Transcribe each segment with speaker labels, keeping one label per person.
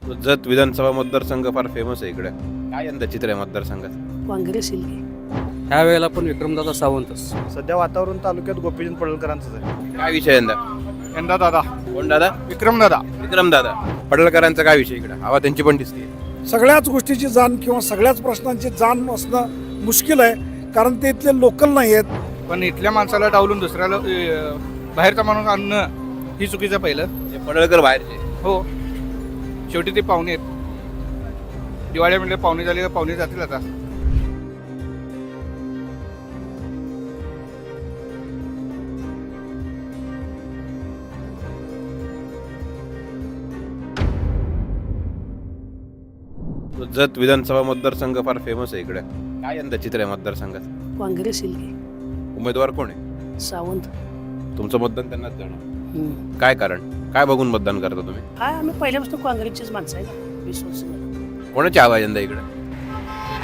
Speaker 1: जत विधानसभा मतदारसंघ फार फेमस आहे इकडे. काय यंदा चित्र आहे मतदारसंघात?
Speaker 2: काँग्रेस येईल की.
Speaker 3: ह्या वेळेला पण विक्रमदादा सावंतच.
Speaker 4: सध्या वातावरण तालुक्यात गोपीचंद पडळकरांचंच आहे.
Speaker 1: काय विषय यंदा?
Speaker 4: यंदा दादा
Speaker 1: कोण दादा?
Speaker 4: विक्रम दादा.
Speaker 1: विक्रम दादा पडळकरांचा काय विषय इकडे? हवा त्यांची पण दिसते.
Speaker 5: सगळ्याच गोष्टीची जाण किंवा सगळ्याच प्रश्नांची जाण असणं मुश्किल आहे, कारण ते इथले लोकल नाही आहेत.
Speaker 4: पण इथल्या माणसाला डावलून दुसऱ्याला बाहेरचा माणूस आणणं ही चुकीचं पहिलं.
Speaker 1: हे पडळकर बाहेरचे.
Speaker 4: हो, शेवटी ते पाहुणे आहेत. दिवाळी म्हणजे पाहुणे झाले का पाहुणे जातील आता.
Speaker 1: जत विधानसभा मतदारसंघ फार फेमस आहे इकडे. काय यंदा चित्र आहे मतदारसंघात?
Speaker 2: काँग्रेस येईल की.
Speaker 1: उमेदवार कोण आहे?
Speaker 2: सावंत.
Speaker 1: तुमचं मतदान त्यांनाच जाणार. काय कारण? काय बघून मतदान करता तुम्ही?
Speaker 2: काय आम्ही पहिल्यापासून काँग्रेसचीच माणसं आहे ना, 20 वर्ष झालं.
Speaker 1: कोणाची हवा आहे यंदा इकडे?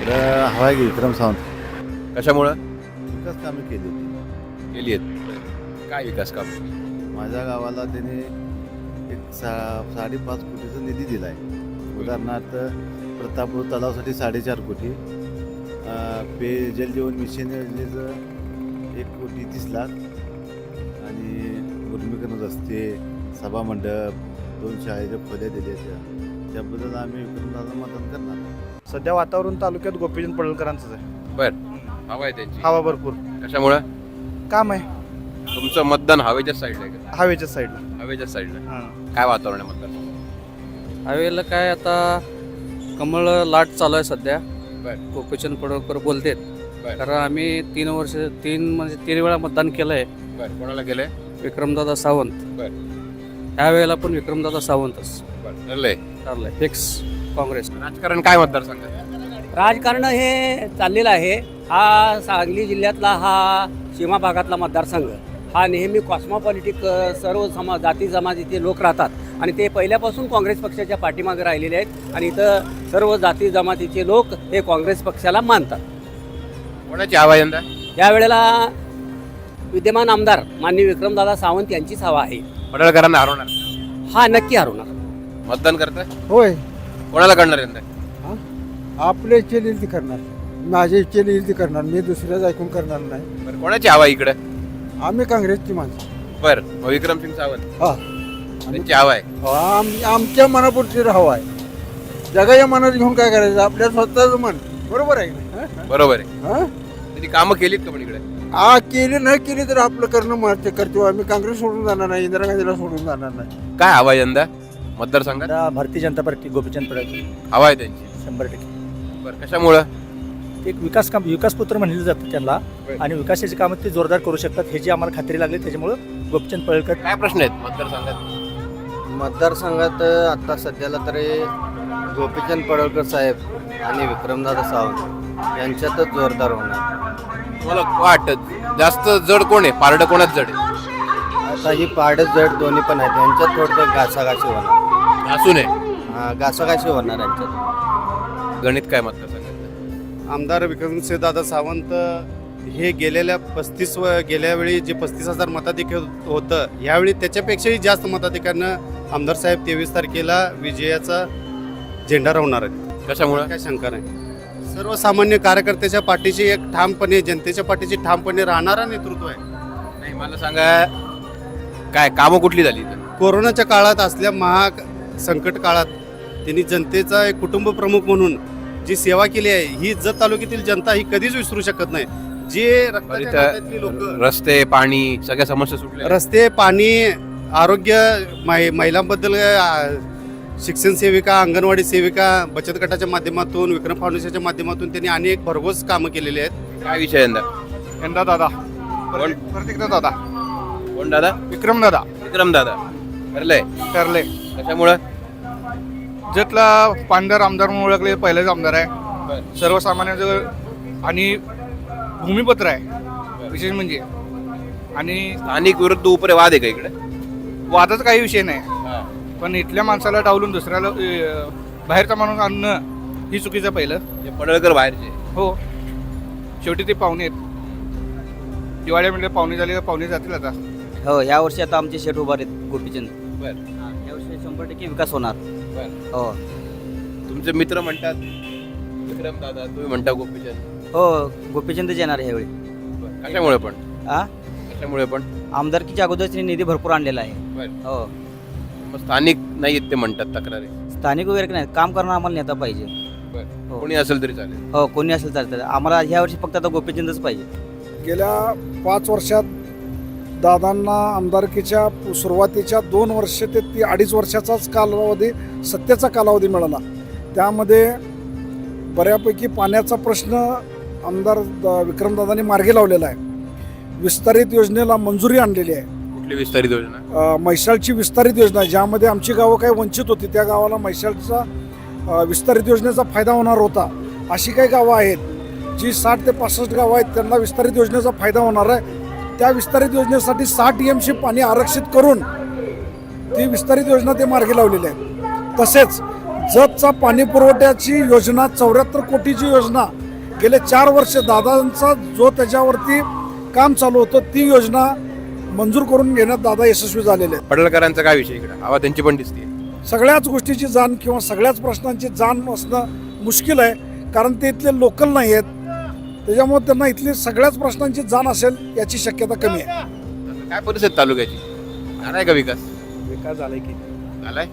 Speaker 6: हवा आहे की विक्रम सावंत.
Speaker 1: कशामुळं?
Speaker 6: विकास कामे केली होती.
Speaker 1: केली आहेत. काय विकास काम?
Speaker 6: माझ्या गावाला त्याने एक 5.5 कोटीचा निधी दिला आहे. उदाहरणार्थ प्रतापपूर तलावासाठी 4.5 कोटी, जल जीवन मिशन योजनेचं 1 कोटी 30 लाख आणि मुर्मीकरण रस्ते, सभामंडप, 2 शाळेच्या खोल्या दिल्या त्याबद्दल आम्ही विक्रमदादा मतदान करणार.
Speaker 4: सध्या वातावरण तालुक्यात गोपीचंद पडळकरांचंच आहे.
Speaker 1: बर, हवा आहे त्यांची.
Speaker 4: हवा भरपूर.
Speaker 1: कशामुळं?
Speaker 4: काम आहे.
Speaker 1: तुमचं मतदान हवेच्या साईडला आहे का?
Speaker 4: हवेच्या साईडला.
Speaker 1: हवेच्या साईडला.
Speaker 4: हां.
Speaker 1: काय वातावरण आहे मतदान?
Speaker 3: ह्या वेळेला काय आता कमळ लाट चालू आहे सध्या.
Speaker 1: बर.
Speaker 3: गोपीचंद पडळकर बोलतेत.
Speaker 1: बर.
Speaker 3: कारण आम्ही 3 वेळा मतदान केलं आहे.
Speaker 1: बर, कोणाला गेलंय?
Speaker 3: विक्रमदादा सावंत.
Speaker 1: बर.
Speaker 3: ह्या वेळेला पण विक्रमदादा सावंतच
Speaker 1: बर, ठरलंय.
Speaker 3: ठरलंय फिक्स. काँग्रेस.
Speaker 1: राजकारण काय मतदारसंघात?
Speaker 7: राजकारण हे चाललेलं आहे. हा सांगली जिल्ह्यातला हा सीमा भागातला मतदारसंघ हा नेहमी कॉस्मोपॉलिटिक सर्व जाती जमातीचे लोक राहतात आणि ते पहिल्यापासून काँग्रेस पक्षाच्या पाठीमागे राहिलेले आहेत आणि इथं सर्व जाती जमातीचे लोक हे काँग्रेस पक्षाला मानतात.
Speaker 1: कोणाची हवा यंदा?
Speaker 7: यावेळेला विद्यमान आमदार माननीय विक्रमदादा सावंत यांचीच हवा आहे.
Speaker 1: पडळकरांना हरवणार.
Speaker 7: हा नक्की हरवणार.
Speaker 1: मतदान करताय?
Speaker 5: होय,
Speaker 1: कोणाला करणार यंदा?
Speaker 5: आपल्या इच्छेने येईल ती करणार, माझ्या इच्छेने येईल ती करणार, मी दुसऱ्याच ऐकून करणार नाही.
Speaker 1: बरं, कोणाची हवा इकडे?
Speaker 5: आम्ही काँग्रेसची माणसं.
Speaker 1: बर, मग विक्रमसिंग सावंत
Speaker 5: हा,
Speaker 1: त्यांची हवा आहे.
Speaker 5: आमच्या मनापुरती हवा आहे. जगाच्या मनात घेऊन काय करायचं? आपल्या स्वतःच मन. बरोबर आहे ना?
Speaker 1: बरोबर आहे.
Speaker 5: हा?
Speaker 1: त्यांनी कामं केलीत का पण इकडे?
Speaker 5: केली नाही केली तर आपलं करणं महत्व करतो. आम्ही काँग्रेस सोडून जाणार नाही, इंदिरा गांधीला सोडून जाणार नाही.
Speaker 1: काय हवा यंदा मतदारसंघात?
Speaker 8: भारतीय जनता पार्टी गोपीचंद पडळकर
Speaker 1: हवा आहे त्यांची.
Speaker 8: 100%.
Speaker 1: बरं, कशामुळं?
Speaker 8: एक विकासपुत्र म्हणलं जातं त्यांना आणि विकासाची कामं ते जोरदार करू शकतात ह्याची आम्हाला खात्री लागली. त्याच्यामुळं गोपीचंद पडळकर.
Speaker 1: काय प्रश्न आहेत मतदारसंघात?
Speaker 9: मतदारसंघात आता सध्याला तरी गोपीचंद पडळकर साहेब आणि विक्रमदादा सावंत यांच्यातच जोरदार होणार.
Speaker 1: तुम्हाला वाटत जास्त जड कोण आहे? पारडं कोणाच जड आहे?
Speaker 9: आता ही पाडच जड दोन्ही पण आहेत. यांच्यात थोडं घासाघाशी होणार.
Speaker 1: असू नये.
Speaker 9: घासाघाशी होणार यांच्यात.
Speaker 1: गणित काय मतदारसंघात?
Speaker 10: आमदार विक्रमसिंहदादा सावंत हे गेल्या वेळी जे 35,000 मताधिक्य होतं, यावेळी त्याच्यापेक्षाही जास्त मताधिक्यानं आमदार साहेब 23 तारखेला विजयाचा झेंडा रोवणार आहेत.
Speaker 1: कशामुळं?
Speaker 10: काय शंका नाही. सर्वसामान्य कार्यकर्त्याच्या पाठीशी एक ठामपणे, जनतेच्या पाठीशी ठामपणे राहणारा नेतृत्व आहे.
Speaker 1: नाही, मला सांगा काय कामं कुठली झाली इथं?
Speaker 10: कोरोनाच्या काळात असल्या संकट काळात त्यांनी जनतेचा एक कुटुंब प्रमुख म्हणून जी सेवा केली आहे, ही जत तालुक्यातील जनता ही कधीच विसरू शकत नाही. जे लोक
Speaker 1: रस्ते, पाणी, सगळ्या समस्या सुटल्या.
Speaker 10: रस्ते, पाणी, आरोग्य, महिलांबद्दल शिक्षण सेविका, अंगणवाडी सेविका, बचत गटाच्या माध्यमातून, विक्रम फाउंडेशनच्या माध्यमातून त्यांनी अनेक भरघोस कामं केलेली आहेत.
Speaker 1: काय विषय यंदा?
Speaker 4: यंदा दादा प्रत्येक दादा.
Speaker 1: कोण दादा?
Speaker 4: विक्रम दादा.
Speaker 1: विक्रम दादा. ठरलंय.
Speaker 4: ठरले.
Speaker 1: कशामुळं?
Speaker 4: जतला पांढर आमदार म्हणून ओळखले पहिलेच आमदार आहे. सर्वसामान्यांचं आणि भूमिपत्र आहे विशेष म्हणजे. आणि
Speaker 1: स्थानिक विरुद्ध उपरे वाद आहे का इकडे?
Speaker 4: वादाचा काही विषय नाही. पण इथल्या माणसाला डावलून दुसऱ्याला बाहेरचा माणूस आणणं ही चुकीचं पहिलं.
Speaker 1: हे पडळकर बाहेरचे.
Speaker 4: हो, शेवटी ते पाहुणे आहेत. दिवाळी म्हणजे पाहुणे झाले का पाहुणे जातील आता.
Speaker 7: हो, यावर्षी आता आमचे शेठ उभार आहेत गोपीचंद.
Speaker 1: बरं.
Speaker 7: यावर्षी 100% विकास होणार.
Speaker 9: हो
Speaker 1: तुमचे मित्र म्हणतात विक्रम दादा, तुम्ही म्हणता गोपीचंद.
Speaker 9: हो गोपीचंदच येणार आहे यावेळी.
Speaker 1: कशामुळे पण?
Speaker 9: आ
Speaker 1: कशामुळे पण?
Speaker 9: आमदारकीच्या अगोदरच त्यांनी निधी भरपूर आणलेला आहे. हो
Speaker 1: मग स्थानिक नाही आहेत ते म्हणतात तक्रारी.
Speaker 9: स्थानिक वगैरे नाही, काम करणं आम्हाला नेता पाहिजे. हो.
Speaker 1: कोणी असेल तरी चालेल.
Speaker 9: हो कोणी असेल चालतं, आम्हाला ह्या वर्षी फक्त आता गोपीचंदच पाहिजे.
Speaker 5: गेल्या 5 वर्षात दादांना आमदारकीच्या सुरुवातीच्या 2 वर्ष ते 2.5 वर्षाचाच कालावधी, सत्तेचा कालावधी मिळाला. त्यामध्ये बऱ्यापैकी पाण्याचा प्रश्न आमदार विक्रमदादांनी मार्गी लावलेला आहे. विस्तारित योजनेला मंजुरी आणलेली आहे.
Speaker 1: कुठली विस्तारित योजना?
Speaker 5: म्हैसाळची विस्तारित योजना आहे, ज्यामध्ये आमची गावं काही वंचित होती, त्या गावाला म्हैसाळचा विस्तारित योजनेचा फायदा होणार होता. अशी काही गावं आहेत जी 60 ते 65 गावं आहेत, त्यांना विस्तारित योजनेचा फायदा होणार आहे. त्या विस्तारित योजनेसाठी 60 TMC पाणी आरक्षित करून ती विस्तारित योजना ते मार्गी लावलेली आहे. तसेच जतचा पाणी पुरवठ्याची योजना 74 कोटीची योजना गेले 4 वर्ष दादांचा जो त्याच्यावरती काम चालू होतं, ती योजना मंजूर करून घेण्यात दादा यशस्वी झालेले आहेत.
Speaker 1: पडळकरांचा काय विषय इकडे? हवा त्यांची पण दिसते.
Speaker 5: सगळ्याच गोष्टीची जाण किंवा सगळ्याच प्रश्नांची जाण असणं मुश्किल आहे, कारण ते इथले लोकल नाही आहेत. त्याच्यामुळे त्यांना इथली सगळ्याच प्रश्नांची जाण असेल याची शक्यता कमी आहे.
Speaker 1: काय परिस्थिती तालुक्याची? झालाय का विकास?
Speaker 3: विकास झालाय की
Speaker 1: झालाय.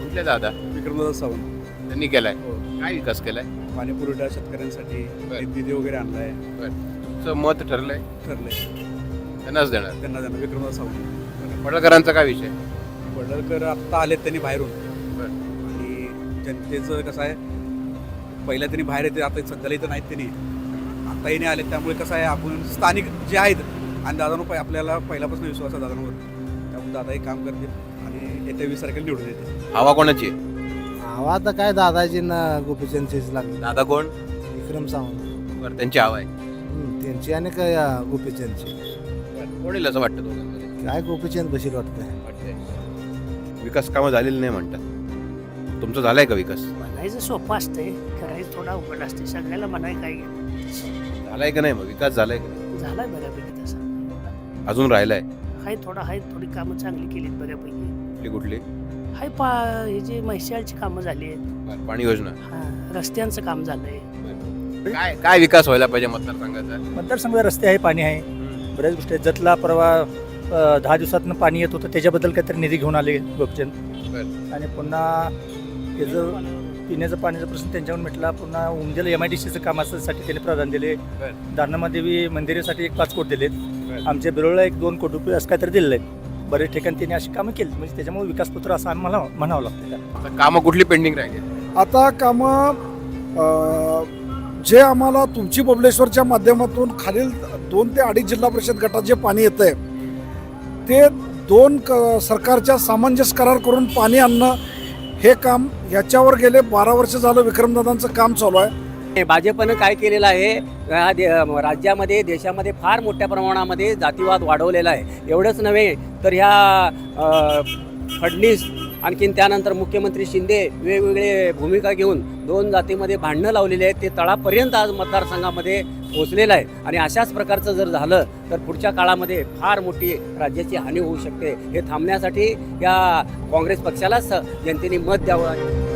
Speaker 1: कुठले दादा?
Speaker 3: विक्रमदादा सावंत
Speaker 1: त्यांनी केलाय. काय विकास केलाय?
Speaker 3: पाणी पुरवठा शेतकऱ्यांसाठी निधी वगैरे आणलाय.
Speaker 1: तुमचं मत ठरलंय?
Speaker 3: ठरलंय
Speaker 1: त्यांनाच देणार.
Speaker 3: त्यांना जाणार विक्रमदादा सावंत.
Speaker 1: पडळकरांचा काय विषय?
Speaker 3: पडळकर आत्ता आलेत त्यांनी बाहेरून, आणि जनतेचं कसं आहे, पहिल्या त्यांनी बाहेर येते, आता सध्याला इथं नाहीत त्यांनी, आता येणे आले. त्यामुळे कसं आहे, आपण स्थानिक जे आहेत आणि दादांवर आपल्याला पहिल्यापासून विश्वास आहे दादांवर, त्यामुळे दादा एक काम करतील आणि येत्या 20 तारखेला निवडून येते.
Speaker 1: हवा कोणाची?
Speaker 6: हवा आता काय दादाजी ना गोपीचंदचीच लागली.
Speaker 1: दादा कोण?
Speaker 6: विक्रम सावंत.
Speaker 1: बरं, त्यांची हवा आहे.
Speaker 6: त्यांची आणि काय गोपीचंदची.
Speaker 1: कोण येईल असं वाटतं दोघांमध्ये?
Speaker 6: काय गोपीचंद बशील वाटतंय.
Speaker 1: विकास कामं झालेली नाही म्हणतात. तुमचं झालंय का विकास?
Speaker 2: म्हणायचं सोपं असतंय, करायचं थोडा अवघड असते. सगळ्याला म्हणाय काय घेत
Speaker 1: झालाय का नाही? मग विकास झालाय का नाही?
Speaker 2: झालाय बऱ्यापैकी. तसं
Speaker 1: अजून राहिलाय?
Speaker 2: आहे थोडी कामं चांगली केलीत बऱ्यापैकी.
Speaker 1: कुठली कुठली?
Speaker 2: हे जे म्हैसाळची कामं झाली आहेत,
Speaker 1: पाणी योजना?
Speaker 2: रस्त्यांचं काम झालंय.
Speaker 1: काय काय विकास व्हायला पाहिजे मतदारसंघाचा?
Speaker 8: मतदारसंघात रस्ते आहे, पाणी आहे, बऱ्याच गोष्टी आहेत. जतला परवा 10 दिवसातनं पाणी येत होतं, त्याच्याबद्दल काहीतरी निधी घेऊन आले गोपचंद. आणि पुन्हा हे जर पिण्याचं पाण्याचा प्रश्न त्यांच्यावर मिटला. पुन्हा उमदेला MIDCचं काम असण्यासाठी त्यांनी प्राधान्य दिले. दानमादेवी मंदिरासाठी 5 कोटी दिलेत. आमच्या बिरोळला 1-2 कोटी रुपये असं काहीतरी दिलेले आहेत. बरेच ठिकाणी त्यांनी अशी कामं केली, म्हणजे त्याच्यामुळे विकासपत्र असं आम्हाला म्हणावं लागतं.
Speaker 1: कामं कुठली पेंडिंग राहिली?
Speaker 5: आता कामं जे आम्हाला तुमची बबलेश्वरच्या माध्यमातून खालील 2 ते 2.5 जिल्हा परिषद गटात जे पाणी येतं आहे, ते 2 सरकारच्या सामंजस्य करार करून पाणी आणणं, हे काम याच्यावर गेले 12 वर्ष झालं विक्रमदादांचं काम चालू आहे.
Speaker 7: भाजपनं काय केलेलं आहे, राज्यामध्ये देशामध्ये फार मोठ्या प्रमाणामध्ये जातीवाद वाढवलेला आहे. एवढंच नव्हे तर ह्या फडणवीस आणखीन त्यानंतर मुख्यमंत्री शिंदे वेगवेगळे भूमिका घेऊन 2 जातीमध्ये भांडणं लावलेली आहेत. ते तळापर्यंत आज मतदारसंघामध्ये पोहोचलेलं आहे. आणि अशाच प्रकारचं जर झालं तर पुढच्या काळामध्ये फार मोठी राज्याची हानी होऊ शकते. हे थांबण्यासाठी या काँग्रेस पक्षालाच जनतेने मत द्यावं.